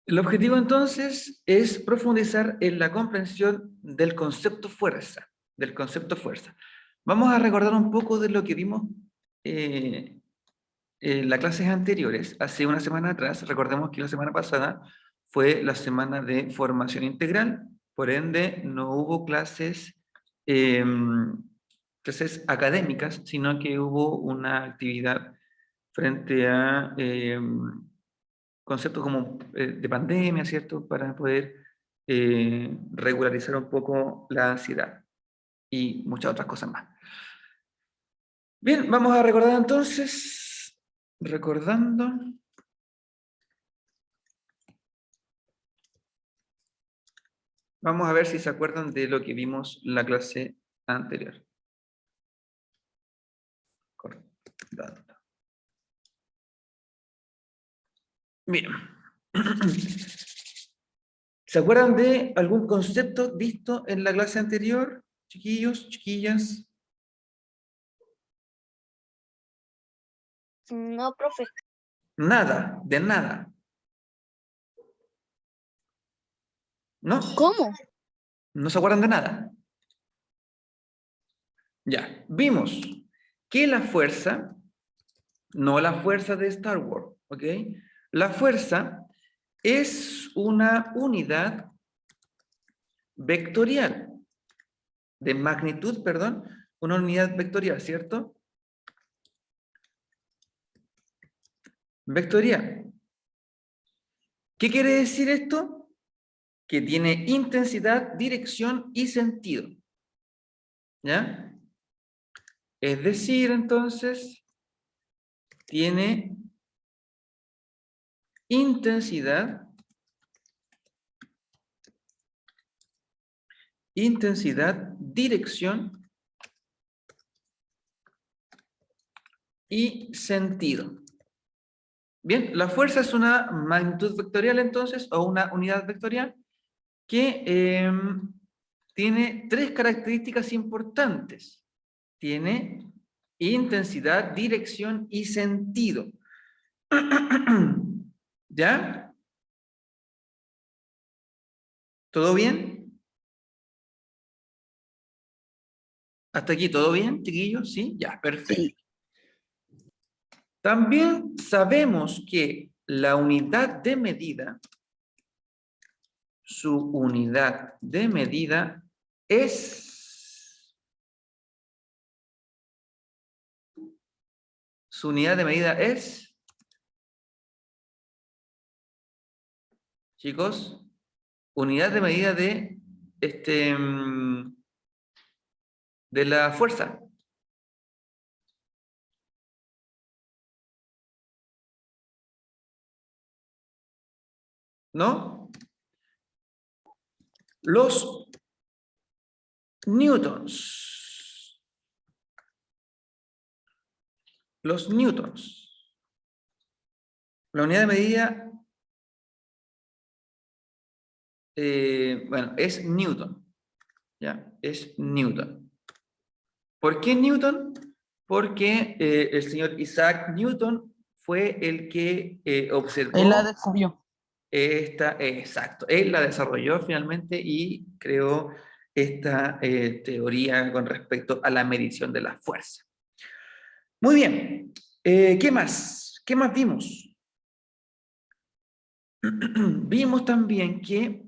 El objetivo entonces es profundizar en la comprensión del concepto fuerza, Vamos a recordar un poco de lo que vimos en las clases anteriores, hace una semana atrás. Recordemos que la semana pasada fue la semana de formación integral, por ende no hubo clases académicas, sino que hubo una actividad frente a conceptos como de pandemia, ¿cierto? Para poder regularizar un poco la ansiedad y muchas otras cosas más. Bien, vamos a recordar entonces, vamos a ver si se acuerdan de lo que vimos en la clase anterior. Recordando. Bien. ¿Se acuerdan de algún concepto visto en la clase anterior, chiquillos, chiquillas? No, profe. Nada, de nada. ¿No? ¿Cómo? ¿No se acuerdan de nada? Ya, vimos que la fuerza, no la fuerza de Star Wars, ¿ok? La fuerza es una unidad vectorial, de magnitud, perdón, una unidad vectorial, ¿cierto? Vectorial. ¿Qué quiere decir esto? Que tiene intensidad, dirección y sentido. ¿Ya? Es decir, entonces, tiene intensidad, dirección y sentido. Bien, la fuerza es una magnitud vectorial entonces, o una unidad vectorial, que tiene tres características importantes. Tiene intensidad, dirección y sentido. ¿Ya? ¿Todo bien? ¿Hasta aquí todo bien, chiquillos? ¿Sí? Ya, perfecto. Sí. También sabemos que la unidad de medida, su unidad de medida es... Su unidad de medida es... Chicos, unidad de medida de de la fuerza. ¿No? Los newtons. Los newtons. La unidad de medida, bueno, es newton. ¿Ya? Es newton. ¿Por qué newton? Porque el señor Isaac Newton fue el que observó... Él la descubrió. Exacto, él la desarrolló finalmente y creó esta teoría con respecto a la medición de la fuerza. Muy bien, ¿qué más? ¿Qué más vimos? Vimos también que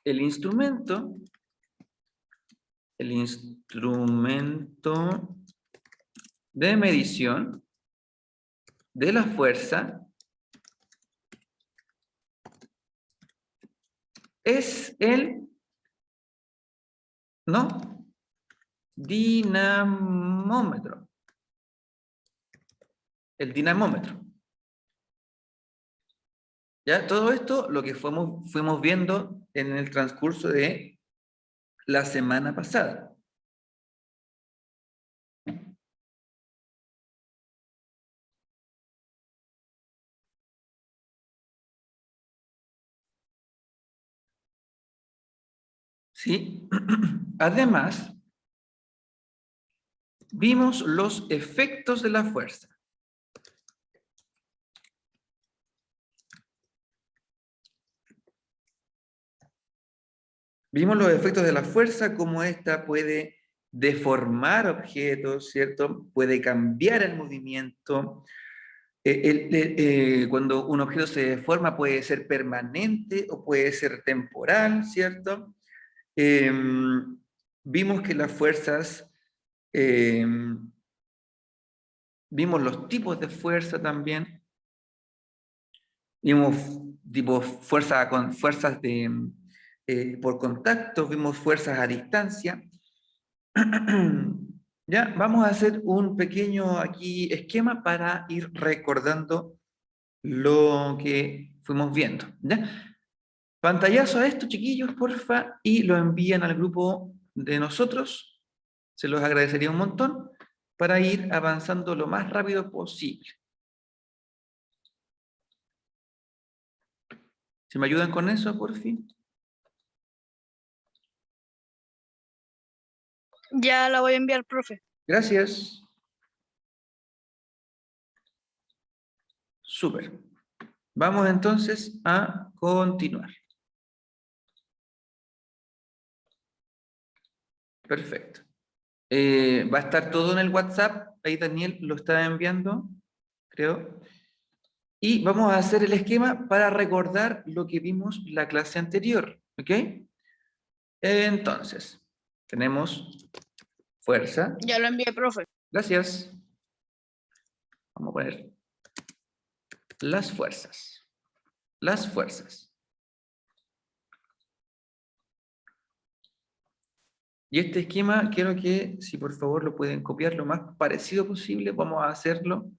el instrumento de medición de la fuerza es el, ¿no? Dinamómetro. El dinamómetro. ¿Ya? Todo esto lo que fuimos viendo en el transcurso de la semana pasada. ¿Sí? Además, vimos los efectos de la fuerza. Vimos los efectos de la fuerza, cómo ésta puede deformar objetos, ¿cierto? Puede cambiar el movimiento. Cuando un objeto se deforma puede ser permanente o puede ser temporal, ¿cierto? Vimos que las fuerzas, vimos los tipos de fuerza también, vimos tipo fuerza con fuerzas por contacto, vimos fuerzas a distancia. Ya, vamos a hacer un pequeño aquí esquema para ir recordando lo que fuimos viendo. ¿Ya? Pantallazo a esto, chiquillos, porfa, y lo envían al grupo de nosotros. Se los agradecería un montón para ir avanzando lo más rápido posible. ¿Se me ayudan con eso, por fin? Ya la voy a enviar, profe. Gracias. Súper. Vamos entonces a continuar. Perfecto. Va a estar todo en el WhatsApp. Ahí Daniel lo está enviando, creo. Y vamos a hacer el esquema para recordar lo que vimos la clase anterior. ¿Ok? Entonces, tenemos fuerza. Ya lo envié, profe. Gracias. Vamos a poner las fuerzas. Las fuerzas. Y este esquema quiero que, si por favor lo pueden copiar lo más parecido posible, vamos a hacerlo.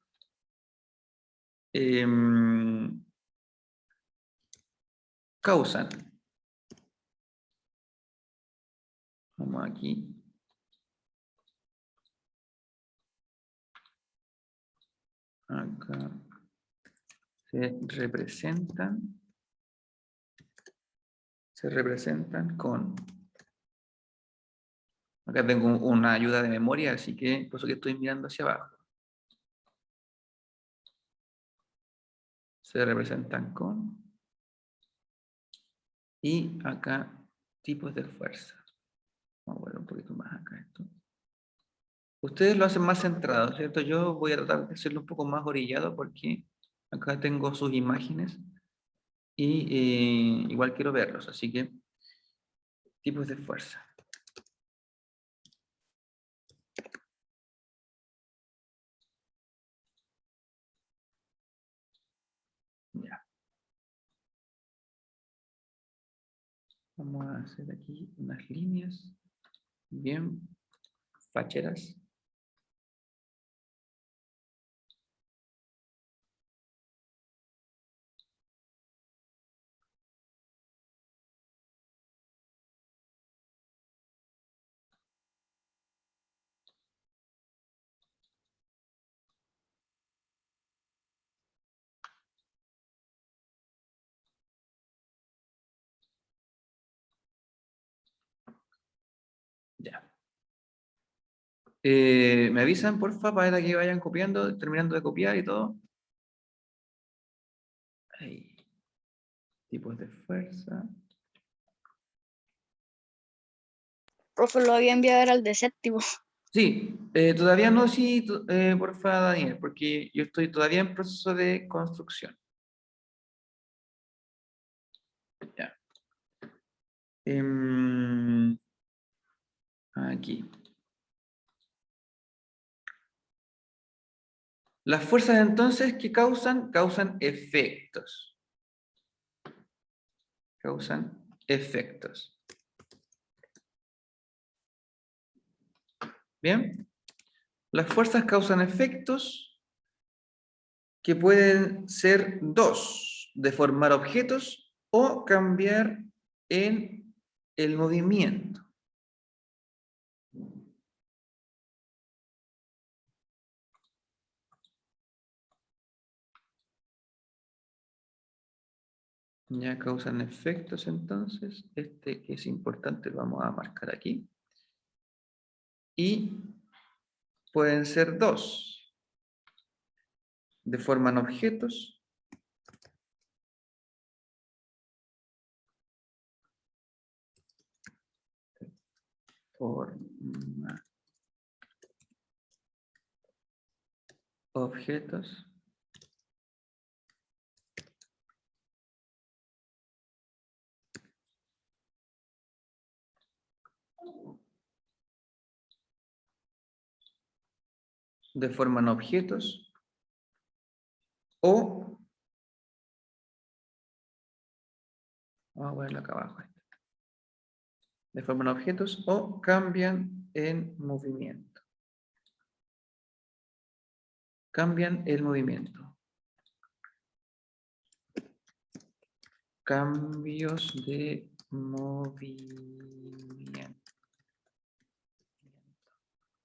Causan. Vamos aquí. Acá. Se representan con... Acá tengo una ayuda de memoria, así que por eso que estoy mirando hacia abajo. Se representan con... Y acá, tipos de fuerza. Vamos a ver un poquito más acá esto. Ustedes lo hacen más centrado, ¿cierto? Yo voy a tratar de hacerlo un poco más orillado porque acá tengo sus imágenes y igual quiero verlos, así que tipos de fuerza. Ya. Vamos a hacer aquí unas líneas bien facheras. Ya. ¿Me avisan, porfa, para que vayan copiando, terminando de copiar y todo? Ahí. Tipos de fuerza. Profe, lo había enviado al de séptimo. Sí, todavía no, sí, porfa, Daniel, porque yo estoy todavía en proceso de construcción. Ya. Aquí. Las fuerzas entonces que causan efectos. Causan efectos. Bien. Las fuerzas causan efectos que pueden ser dos: deformar objetos o cambiar en el movimiento. Ya causan efectos entonces. Este que es importante lo vamos a marcar aquí. Y pueden ser dos: deforman objetos Forma objetos deforman objetos o vamos a ponerlo acá abajo. Deforman objetos o cambian en movimiento. Cambian el movimiento. Cambios de movimiento.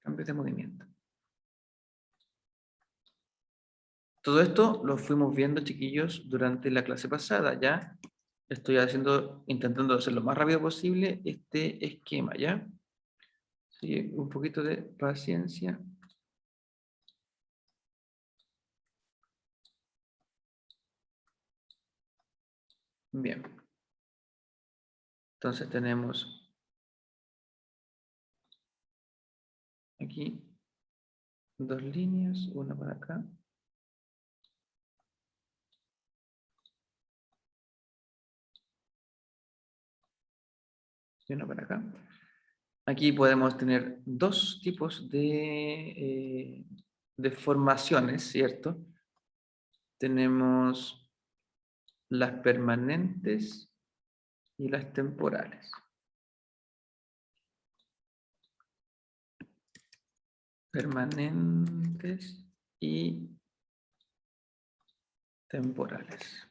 Cambios de movimiento. Todo esto lo fuimos viendo, chiquillos, durante la clase pasada, ¿ya? Estoy intentando hacer lo más rápido posible este esquema, ¿ya? Sí, un poquito de paciencia. Bien. Entonces tenemos aquí dos líneas, una para acá. Y una para acá. Aquí podemos tener dos tipos de formaciones, ¿cierto? Tenemos las permanentes y las temporales. Permanentes y temporales.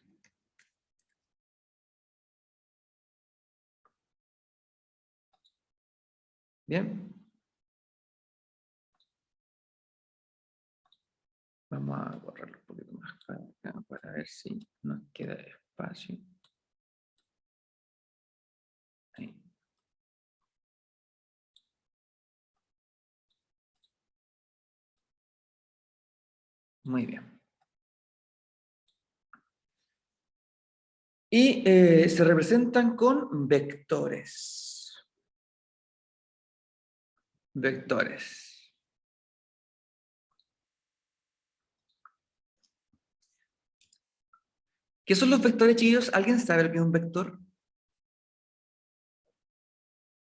Bien. Vamos a borrarlo un poquito más para acá para ver si nos queda espacio. Ahí. Muy bien. Y se representan con vectores. Vectores. ¿Qué son los vectores, chicos? ¿Alguien sabe lo que es un vector?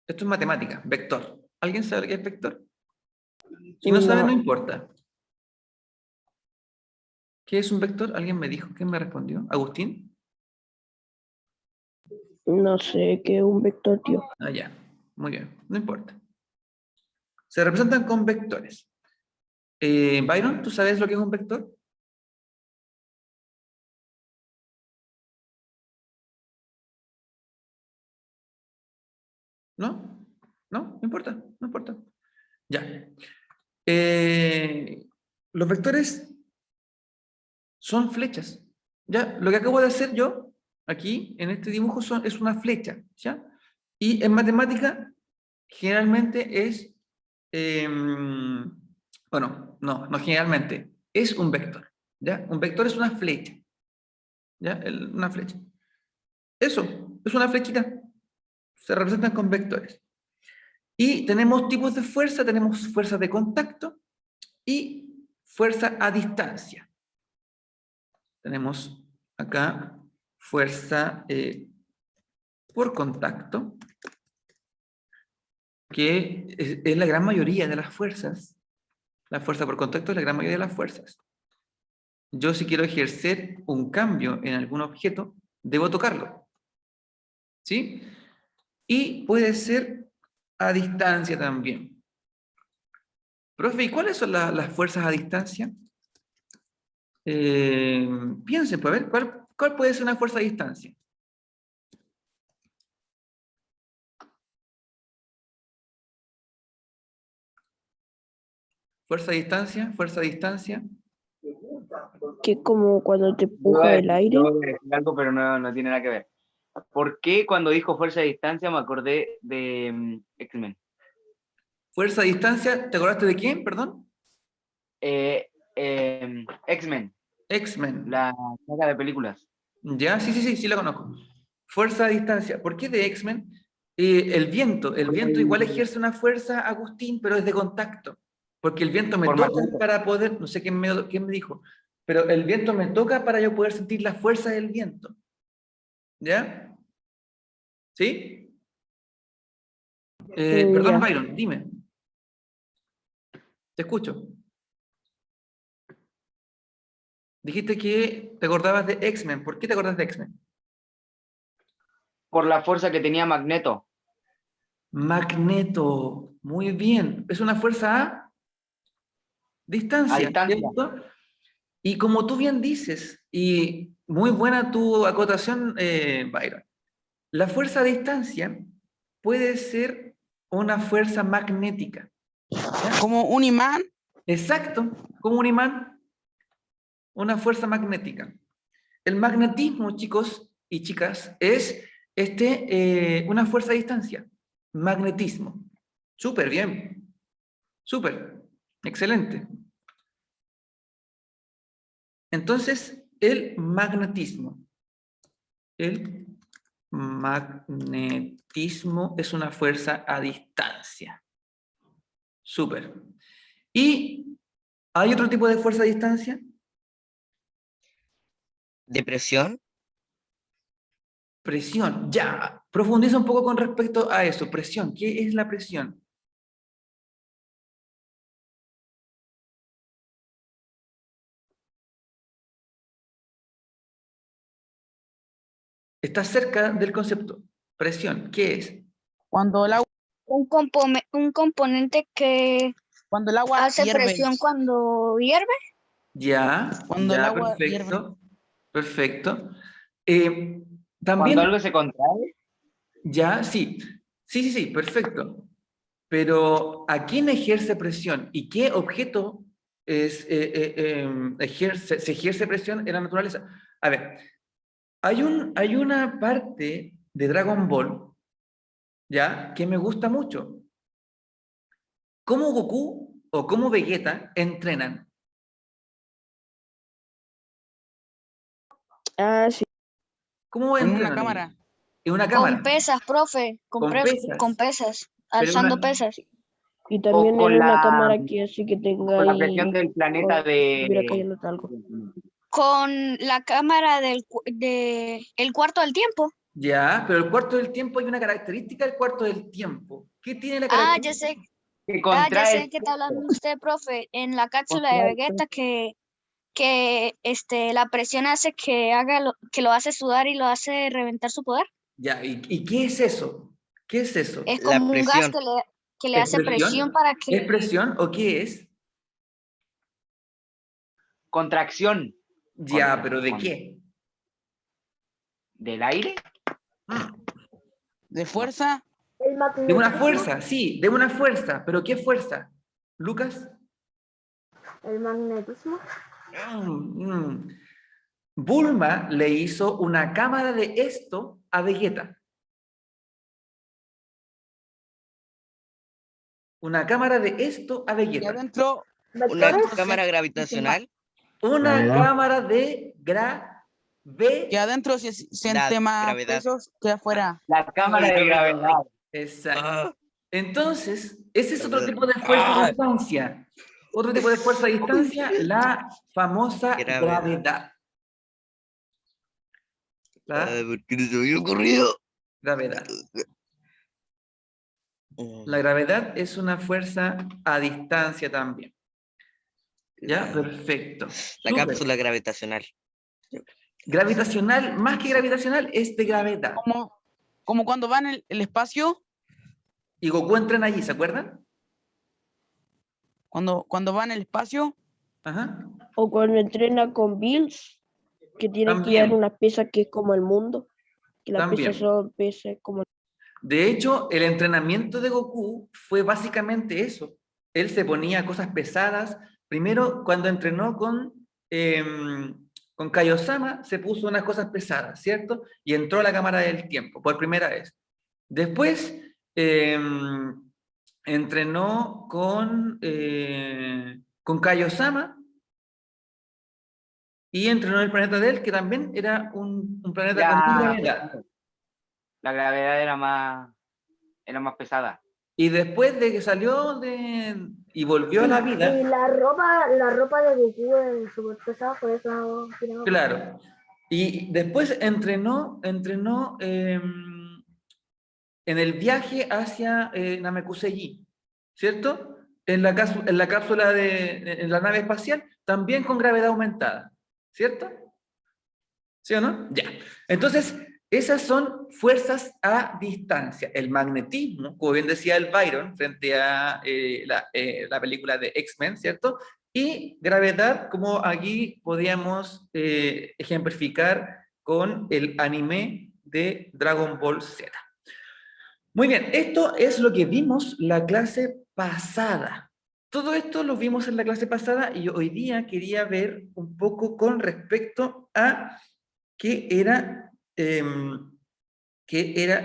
Esto es matemática, vector. ¿Alguien sabe lo que es vector? Si no sabe, no importa. ¿Qué es un vector? ¿Alguien me dijo? ¿Quién me respondió? ¿Agustín? No sé qué es un vector, tío. Ah, ya. Muy bien. No importa. Se representan con vectores. Byron, ¿tú sabes lo que es un vector? ¿No? ¿No? No importa. No importa. Ya. Los vectores son flechas. ¿Ya? Lo que acabo de hacer yo, aquí, en este dibujo, es una flecha. ¿Ya? Y en matemática, generalmente es... bueno, no generalmente. Es un vector. ¿Ya? Un vector es una flecha. ¿Ya? Una flecha. Eso, es una flechita. Se representan con vectores. Y tenemos tipos de fuerza. Tenemos fuerza de contacto y fuerza a distancia. Tenemos acá fuerza por contacto, que es la gran mayoría de las fuerzas. La fuerza por contacto es la gran mayoría de las fuerzas. Yo, si quiero ejercer un cambio en algún objeto, debo tocarlo. ¿Sí? Y puede ser a distancia también. Profe, ¿y cuáles son las fuerzas a distancia? Piensen, pues, a ver, ¿cuál puede ser una fuerza a distancia? Fuerza a distancia, fuerza a distancia. Que es como cuando te empuja el aire. Yo voy a decir algo, pero no tiene nada que ver. ¿Por qué cuando dijo fuerza de distancia me acordé de X-Men? Fuerza a distancia, ¿te acordaste de quién, perdón? X-Men, X-Men. la saga de películas. Ya, sí la conozco. Fuerza a distancia. ¿Por qué de X-Men? El viento igual ejerce una fuerza, Agustín, pero es de contacto. Porque el viento me Por toca magneto. para poder, no sé quién me dijo, pero el viento me toca para yo poder sentir la fuerza del viento. ¿Ya? ¿Sí? Perdón, Ya. Byron, dime. Te escucho. Dijiste que te acordabas de X-Men. ¿Por qué te acordás de X-Men? Por la fuerza que tenía Magneto. Magneto. Muy bien. Es una fuerza a distancia, A distancia. ¿cierto? Y como tú bien dices, y muy buena tu acotación, Byron, la fuerza a distancia puede ser una fuerza magnética. ¿Ya? Como un imán. Exacto, como un imán, una fuerza magnética. El magnetismo, chicos y chicas, es una fuerza a distancia. Magnetismo. Súper bien. Súper. Excelente. Entonces, el magnetismo. El magnetismo es una fuerza a distancia. Súper. ¿Y hay otro tipo de fuerza a distancia? ¿Depresión? Presión. Ya, profundiza un poco con respecto a eso. Presión. ¿Qué es la presión? Está cerca del concepto. Presión. ¿Qué es? Cuando el agua, Un componente que cuando el agua hace hierve. presión cuando hierve. Ya, Cuando el ya, agua hierve. perfecto. Perfecto. Eh, Cuando también, algo se contrae. ya, sí. Sí, sí, sí, perfecto. Pero ¿a quién ejerce presión? ¿Y qué objeto se ejerce presión en la naturaleza? A ver, hay una parte de Dragon Ball, ¿ya? Que me gusta mucho. ¿Cómo Goku o cómo Vegeta entrenan? Ah, sí. ¿Cómo En una entrenan ellos? cámara. En una Con cámara, pesas, profe, con con pesas. pesas, Pero alzando pesas. Y O también en una cámara que así que tenga con la ahí, presión del planeta como si estuviera de. cayendo algo. Con la cámara el cuarto del tiempo. Ya, pero el cuarto del tiempo hay una característica del cuarto del tiempo. ¿Qué tiene la Ah, ya sé. característica? Que Ya contrae sé el qué está hablando cuerpo. usted, profe. En la cápsula de Contrae el Vegeta cuerpo. que la presión hace que lo hace sudar y lo hace reventar su poder. Ya, ¿y qué es eso? ¿Qué es eso? Es La como un gas presión. que le ¿Es hace presión presión? para ¿Es que. presión o qué es? Contracción. Ya, pero ¿de qué? ¿Del aire? Mm, De fuerza. El De una magnetismo. fuerza, sí, de una fuerza, pero ¿qué fuerza? ¿Lucas? El magnetismo. Mm, mm. Bulma le hizo una cámara de esto a Vegeta. Una cámara de esto a Y Vegeta. adentro. ¿Una ¿Vectores? cámara gravitacional? Una cámara de Que adentro se La siente más gravedad. pesos que afuera. La cámara Ay, de gravedad. gravedad. Exacto. Ah, Entonces, ese es otro gravedad. tipo de fuerza a Ah, distancia. Otro tipo de fuerza a distancia, la famosa gravedad. gravedad. La ¿Por qué no se me había ocurrido? gravedad. La gravedad es una fuerza a distancia también. ¿Ya? Perfecto. La Súper. cápsula gravitacional. Gravitacional, más que gravitacional, es de gravedad. Como cuando van en el espacio. Y Goku entran allí, ¿se acuerdan? Cuando van en el espacio. Ajá. O cuando entrena con Bills, que tiene que llevar También, una pieza que es como el mundo, que la pieza también. son pesas como. De hecho, el entrenamiento de Goku fue básicamente eso. Él se ponía cosas pesadas. Primero, cuando entrenó con Kaiosama, se puso unas cosas pesadas, ¿cierto? Y entró a la cámara del tiempo por primera vez. Después, entrenó con Kaiosama y entrenó en el planeta de él, que también era un planeta con Ya, gravedad. la gravedad era más. era más pesada. Y después de que salió y volvió a la vida, Y la ropa de Goku es súper pesada, por eso tiraba. claro, y después entrenó en el viaje hacia Namekusei, ¿cierto? En la cápsula en la nave espacial, también con gravedad aumentada, ¿cierto? ¿Sí o no? Ya. Entonces, esas son fuerzas a distancia. El magnetismo, como bien decía el Byron, frente a la película de X-Men, ¿cierto? Y gravedad, como aquí podíamos ejemplificar con el anime de Dragon Ball Z. Muy bien, esto es lo que vimos la clase pasada. Todo esto lo vimos en la clase pasada y hoy día quería ver un poco con respecto a qué era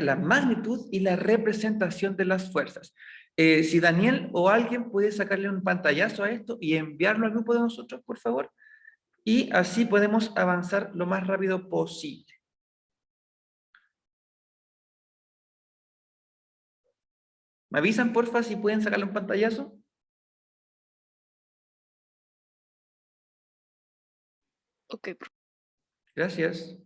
la magnitud y la representación de las fuerzas. Si Daniel o alguien puede sacarle un pantallazo a esto y enviarlo al grupo de nosotros, por favor, y así podemos avanzar lo más rápido posible. ¿Me avisan, porfa, si pueden sacarle un pantallazo? Ok. Gracias.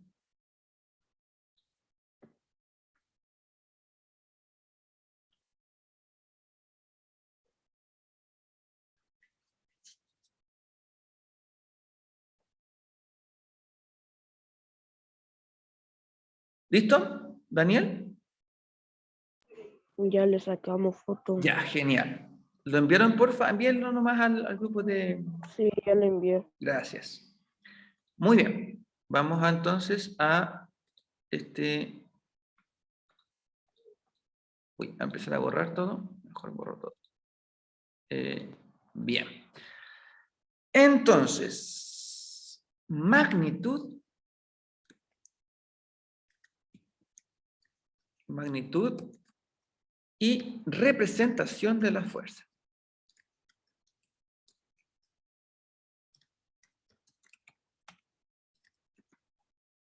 ¿Listo, Daniel? Ya le sacamos foto. Ya, genial. ¿Lo enviaron, porfa? Envíenlo nomás al grupo de... Sí, ya le envié. Gracias. Muy bien. Vamos entonces a Voy a empezar a borrar todo. Mejor borro todo. Bien. Entonces, magnitud y representación de la fuerza.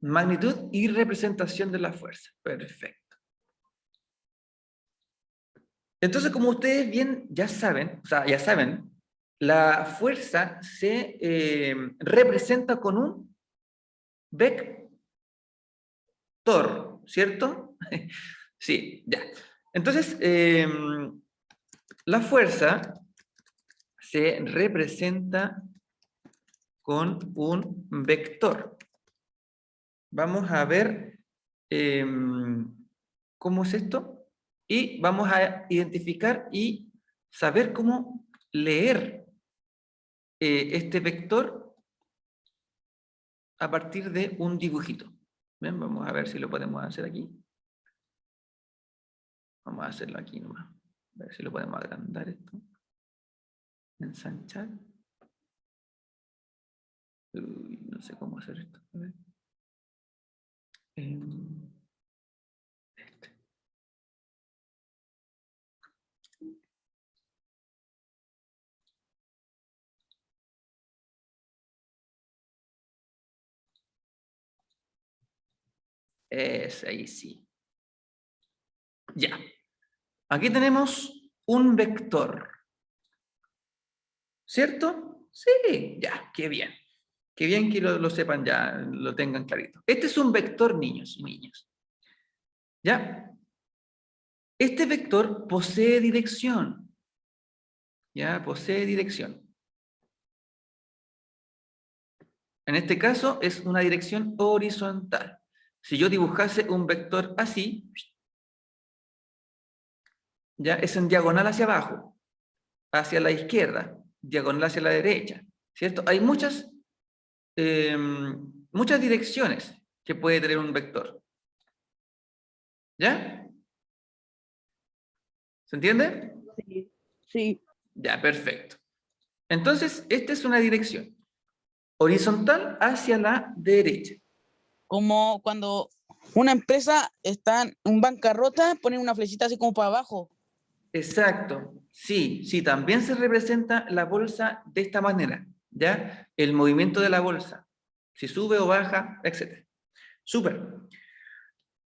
Magnitud y representación de la fuerza. Perfecto. Entonces, como ustedes bien ya saben, la fuerza se representa con un vector, ¿cierto? Sí, ya. Entonces, la fuerza se representa con un vector. Vamos a ver cómo es esto. Y vamos a identificar y saber cómo leer este vector a partir de un dibujito. ¿Ven? Vamos a ver si lo podemos hacer aquí. Vamos a hacerlo aquí nomás. A ver si lo podemos agrandar esto. Ensanchar. Uy, no sé cómo hacer esto. A ver. Este. Ahí sí. Ya. Aquí tenemos un vector. ¿Cierto? Sí, ya, qué bien. Qué bien que lo sepan ya, lo tengan clarito. Este es un vector, niños y niñas. ¿Ya? Este vector posee dirección. ¿Ya? Posee dirección. En este caso es una dirección horizontal. Si yo dibujase un vector así, ya es en diagonal hacia abajo, hacia la izquierda, diagonal hacia la derecha, ¿cierto? Hay muchas direcciones que puede tener un vector. ¿Ya? ¿Se entiende? Sí. Sí. Ya, perfecto. Entonces, esta es una dirección horizontal hacia la derecha. Como cuando una empresa está en bancarrota, ponen una flechita así como para abajo. Exacto. Sí, sí, también se representa la bolsa de esta manera, ¿ya? El movimiento de la bolsa, si sube o baja, etc. Súper.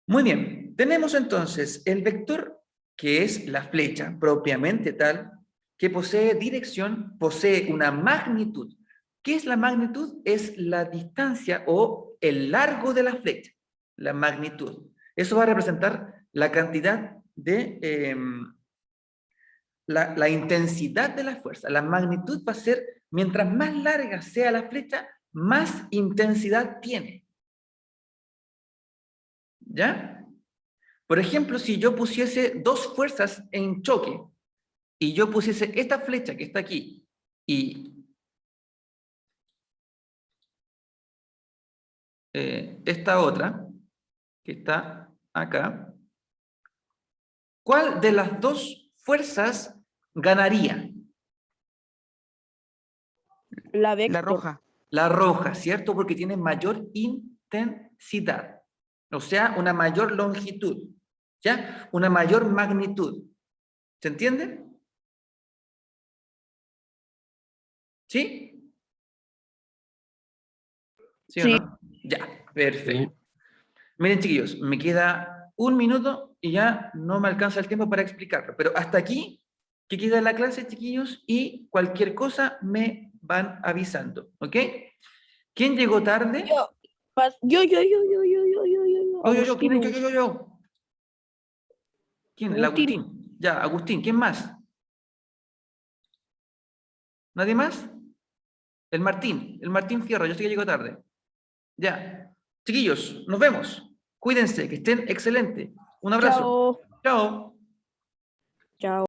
Muy bien. Tenemos entonces el vector que es la flecha propiamente tal, que posee dirección, posee una magnitud. ¿Qué es la magnitud? Es la distancia o el largo de la flecha, la magnitud. Eso va a representar la cantidad de, la intensidad de la fuerza. La magnitud va a ser, mientras más larga sea la flecha, más intensidad tiene. ¿Ya? Por ejemplo, si yo pusiese dos fuerzas en choque, y yo pusiese esta flecha que está aquí, y esta otra, que está acá, ¿cuál de las dos fuerzas ganaría? La vector. La roja. La roja, ¿cierto? Porque tiene mayor intensidad, o sea, una mayor longitud, ¿ya? Una mayor magnitud. ¿Se entiende? ¿Sí? ¿Sí o Sí. no? Ya, perfecto. Miren, chiquillos, me queda 1 minuto y ya no me alcanza el tiempo para explicarlo, pero hasta aquí que queda la clase, chiquillos, y cualquier cosa me van avisando, ¿ok? ¿Quién llegó tarde? Yo. ¿Quién es? Agustinus. Yo. ¿Quién? El Agustín. Agustín. Ya, Agustín, ¿quién más? ¿Nadie más? El Martín Fierro, yo sé que llegó tarde. Ya. Chiquillos, nos vemos. Cuídense, que estén excelentes. Un abrazo. Chao. Chao. Chao.